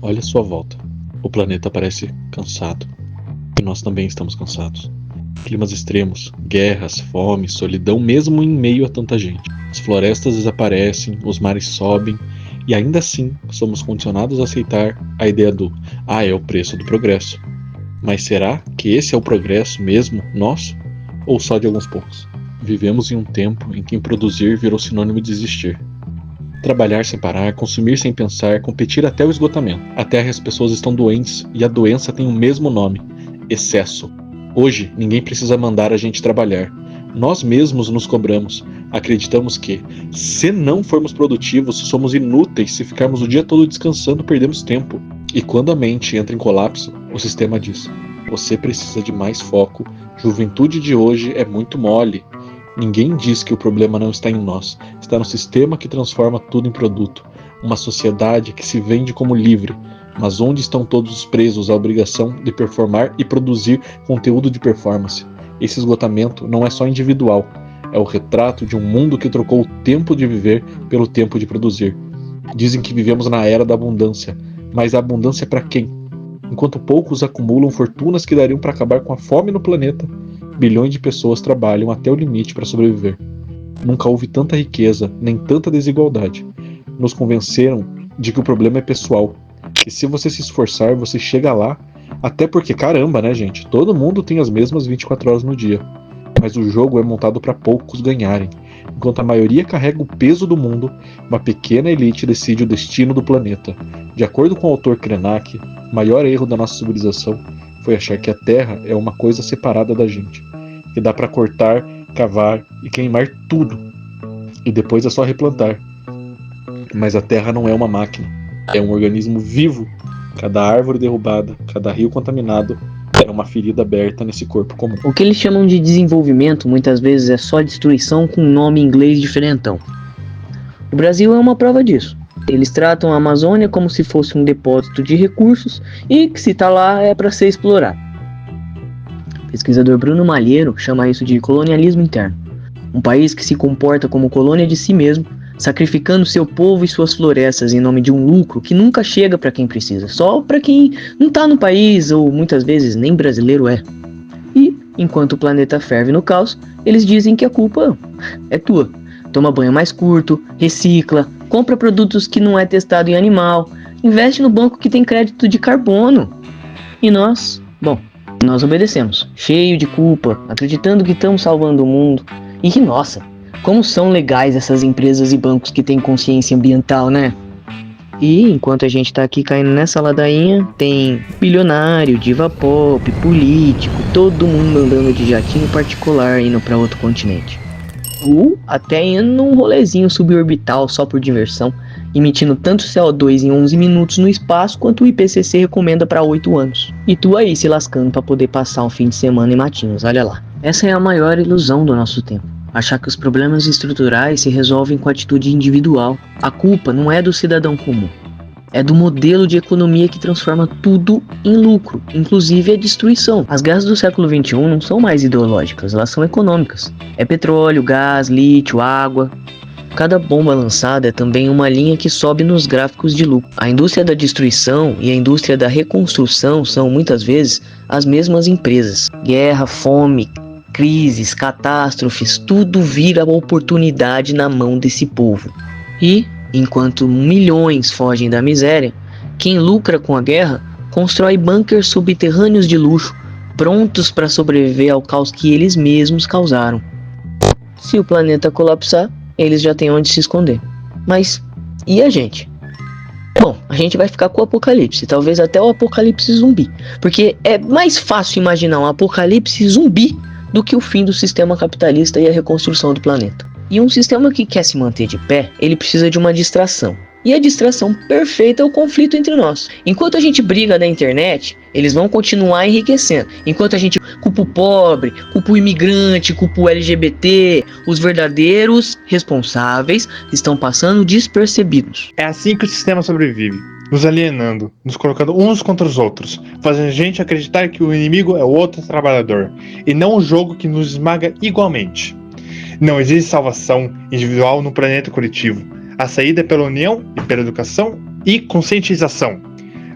Olhe à sua volta. O planeta parece cansado. E nós também estamos cansados. Climas extremos, guerras, fome, solidão, mesmo em meio a tanta gente. As florestas desaparecem, os mares sobem, e ainda assim somos condicionados a aceitar a ideia do é o preço do progresso. Mas será que esse é o progresso mesmo nosso? Ou só de alguns poucos? Vivemos em um tempo em que produzir virou sinônimo de existir. Trabalhar sem parar, consumir sem pensar, competir até o esgotamento. Até as pessoas estão doentes e a doença tem o mesmo nome: excesso. Hoje, ninguém precisa mandar a gente trabalhar. Nós mesmos nos cobramos. Acreditamos que, se não formos produtivos, somos inúteis. Se ficarmos o dia todo descansando, perdemos tempo. E quando a mente entra em colapso, o sistema diz: você precisa de mais foco. Juventude de hoje é muito mole. Ninguém diz que o problema não está em nós. Está no sistema que transforma tudo em produto. Uma sociedade que se vende como livre. Mas onde estão todos presos à obrigação de performar e produzir conteúdo de performance? Esse esgotamento não é só individual. É o retrato de um mundo que trocou o tempo de viver pelo tempo de produzir. Dizem que vivemos na era da abundância. Mas a abundância é para quem? Enquanto poucos acumulam fortunas que dariam para acabar com a fome no planeta, bilhões de pessoas trabalham até o limite para sobreviver. Nunca houve tanta riqueza, nem tanta desigualdade. Nos convenceram de que o problema é pessoal, que se você se esforçar, você chega lá, até porque, caramba, né, gente? Todo mundo tem as mesmas 24 horas no dia. Mas o jogo é montado para poucos ganharem. Enquanto a maioria carrega o peso do mundo, uma pequena elite decide o destino do planeta. De acordo com o autor Krenak, o maior erro da nossa civilização foi achar que a Terra é uma coisa separada da gente, que dá para cortar, cavar e queimar tudo, e depois é só replantar. Mas a Terra não é uma máquina, é um organismo vivo. Cada árvore derrubada, cada rio contaminado é uma ferida aberta nesse corpo comum. O que eles chamam de desenvolvimento muitas vezes é só destruição com um nome em inglês diferentão. O Brasil é uma prova disso. Eles tratam a Amazônia como se fosse um depósito de recursos e que se está lá é para ser explorado. O pesquisador Bruno Malheiro chama isso de colonialismo interno. Um país que se comporta como colônia de si mesmo, sacrificando seu povo e suas florestas em nome de um lucro que nunca chega para quem precisa, só para quem não está no país ou muitas vezes nem brasileiro é. E, enquanto o planeta ferve no caos, eles dizem que a culpa é tua. Toma banho mais curto, recicla, compra produtos que não é testado em animal, investe no banco que tem crédito de carbono. E nós obedecemos, cheio de culpa, acreditando que estamos salvando o mundo. E que, nossa, como são legais essas empresas e bancos que têm consciência ambiental, né? E enquanto a gente tá aqui caindo nessa ladainha, tem bilionário, diva pop, político, todo mundo andando de jatinho particular indo para outro continente. Ou até indo num rolezinho suborbital só por diversão, emitindo tanto CO2 em 11 minutos no espaço quanto o IPCC recomenda para 8 anos. E tu aí se lascando para poder passar um fim de semana em Matinhos, olha lá. Essa é a maior ilusão do nosso tempo. Achar que os problemas estruturais se resolvem com atitude individual. A culpa não é do cidadão comum. É do modelo de economia que transforma tudo em lucro, inclusive a destruição. As guerras do século XXI não são mais ideológicas, elas são econômicas. É petróleo, gás, lítio, água. Cada bomba lançada é também uma linha que sobe nos gráficos de lucro. A indústria da destruição e a indústria da reconstrução são muitas vezes as mesmas empresas. Guerra, fome, crises, catástrofes, tudo vira oportunidade na mão desse povo. E, enquanto milhões fogem da miséria, quem lucra com a guerra constrói bunkers subterrâneos de luxo, prontos para sobreviver ao caos que eles mesmos causaram. Se o planeta colapsar, eles já têm onde se esconder. Mas, e a gente? Bom, a gente vai ficar com o apocalipse, talvez até o apocalipse zumbi, porque é mais fácil imaginar um apocalipse zumbi do que o fim do sistema capitalista e a reconstrução do planeta. E um sistema que quer se manter de pé, ele precisa de uma distração. E a distração perfeita é o conflito entre nós. Enquanto a gente briga na internet, eles vão continuar enriquecendo. Enquanto a gente culpa o pobre, culpa o imigrante, culpa o LGBT, os verdadeiros responsáveis estão passando despercebidos. É assim que o sistema sobrevive, nos alienando, nos colocando uns contra os outros, fazendo a gente acreditar que o inimigo é o outro trabalhador, e não o jogo que nos esmaga igualmente. Não existe salvação individual no planeta coletivo. A saída é pela união e pela educação e conscientização.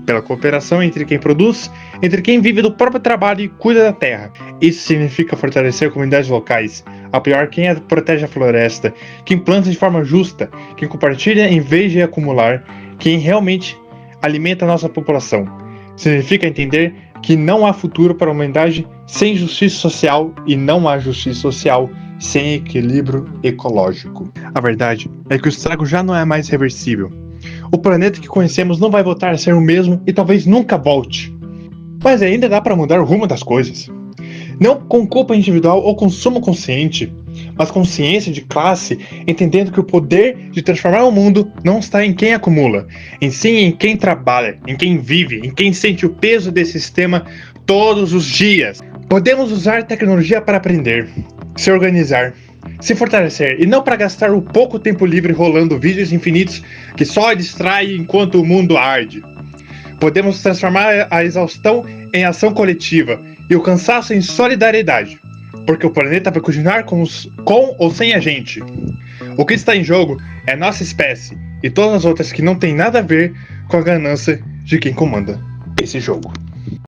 pela cooperação entre quem produz, entre quem vive do próprio trabalho e cuida da terra. Isso significa fortalecer comunidades locais, apoiar quem protege a floresta, quem planta de forma justa, quem compartilha em vez de acumular, quem realmente alimenta a nossa população. Significa entender que não há futuro para a humanidade sem justiça social e não há justiça social sem equilíbrio ecológico. A verdade é que o estrago já não é mais reversível. O planeta que conhecemos não vai voltar a ser o mesmo e talvez nunca volte. Mas ainda dá para mudar o rumo das coisas. Não com culpa individual ou consumo consciente, mas consciência de classe, entendendo que o poder de transformar o mundo não está em quem acumula, em sim em quem trabalha, em quem vive, em quem sente o peso desse sistema todos os dias. Podemos usar tecnologia para aprender, se organizar, se fortalecer e não para gastar o pouco tempo livre rolando vídeos infinitos que só distraem enquanto o mundo arde. Podemos transformar a exaustão em ação coletiva e o cansaço em solidariedade, porque o planeta vai continuar com ou sem a gente. O que está em jogo é a nossa espécie e todas as outras que não têm nada a ver com a ganância de quem comanda esse jogo.